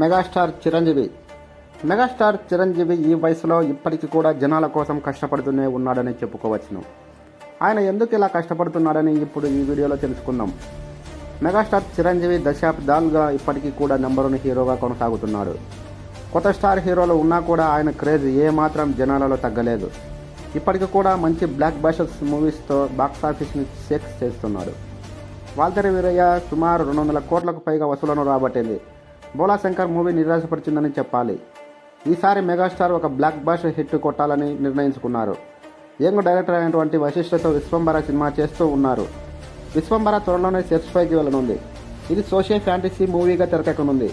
Megastar Chiranjeevi ఈ వయసులో ఇప్పటికీ కూడా జనాల కోసం కష్టపడుతూనే ఉన్నాడని చెప్పుకోవచ్చును. ఆయన ఎందుకు ఇలా కష్టపడుతున్నాడని ఇప్పుడు ఈ వీడియోలో తెలుసుకుందాం. మెగాస్టార్ చిరంజీవి దశాబ్దాలుగా ఇప్పటికీ కూడా నెంబర్ 1 హీరోగా కొనసాగుతున్నాడు. కొత్త స్టార్ హీరోలు ఉన్నా కూడా ఆయన క్రేజ్ ఏమాత్రం జనాలలో తగ్గలేదు. ఇప్పటికీ కూడా మంచి బ్లాక్ బస్టర్స్ మూవీస్తో బాక్సాఫీస్ని షేక్ చేస్తున్నాడు. వాల్తేరు వీరయ్య సుమారు 200 కోట్లకు పైగా వసూలను రాబట్టింది. బోలాశంకర్ మూవీ నిరాశపరిచిందని చెప్పాలి. ఈసారి మెగాస్టార్ ఒక బ్లాక్ బస్టర్ హిట్ కొట్టాలని నిర్ణయించుకున్నారు. యంగ్ డైరెక్టర్ అయినటువంటి వశిష్ఠతో విశ్వంబర సినిమా చేస్తూ ఉన్నారు. విశ్వంబర త్వరలోనే సెట్స్ పైకి వెళ్ళనుంది. ఇది సోషల్ ఫ్యాంటసీ మూవీగా తెరకెక్కనుంది.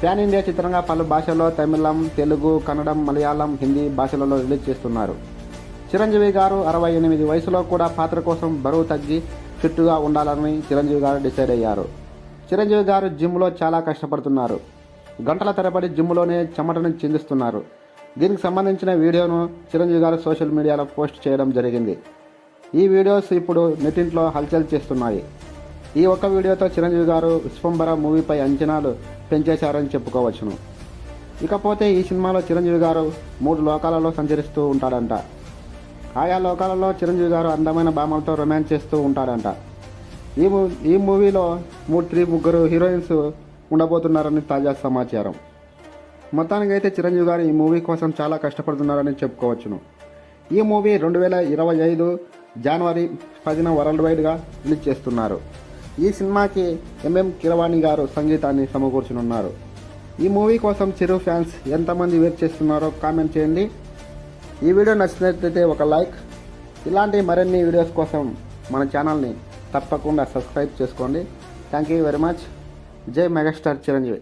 ప్యాన్ ఇండియా చిత్రంగా పలు భాషల్లో తమిళం, తెలుగు, కన్నడం, మలయాళం, హిందీ భాషలలో రిలీజ్ చేస్తున్నారు. చిరంజీవి గారు 68 వయసులో కూడా పాత్ర కోసం బరువు తగ్గి ఫిట్గా ఉండాలని చిరంజీవి గారు డిసైడ్ అయ్యారు. చిరంజీవి గారు జిమ్లో చాలా కష్టపడుతున్నారు. గంటల తరబడి జిమ్లోనే చెమటను చిందిస్తున్నారు. దీనికి సంబంధించిన వీడియోను చిరంజీవి గారు సోషల్ మీడియాలో పోస్ట్ చేయడం జరిగింది. ఈ వీడియోస్ ఇప్పుడు నెట్టింట్లో హల్చల్ చేస్తున్నాయి. ఈ ఒక్క వీడియోతో చిరంజీవి గారు విశ్వంబర మూవీపై అంచనాలు పెంచేశారని చెప్పుకోవచ్చును. ఇకపోతే ఈ సినిమాలో చిరంజీవి గారు 3 లోకాలలో సంచరిస్తూ ఉంటాడంట. ఆయా లోకాలలో చిరంజీవి గారు అందమైన భామలతో రొమాన్స్ చేస్తూ ఉంటాడంట. ఈ మూవీలో 3 హీరోయిన్స్ ఉండబోతున్నారని తాజా సమాచారం. మొత్తానికి అయితే చిరంజీవి గారు ఈ మూవీ కోసం చాలా కష్టపడుతున్నారని చెప్పుకోవచ్చును. ఈ మూవీ 2025 జనవరి 10న వరల్డ్ వైడ్గా రిలీజ్ చేస్తున్నారు. ఈ సినిమాకి ఎంఎం కీరవాణి గారు సంగీతాన్ని సమకూర్చనున్నారు. ఈ మూవీ కోసం చిరు ఫ్యాన్స్ ఎంతమంది వెయిట్ చేస్తున్నారో కామెంట్ చేయండి. ఈ వీడియో నచ్చినట్లయితే ఒక లైక్. ఇలాంటి మరిన్ని వీడియోస్ కోసం మన ఛానల్ని తప్పకుండా సబ్స్క్రైబ్ చేసుకోండి. Thank you very much. జై మెగాస్టార్ చిరంజీవి.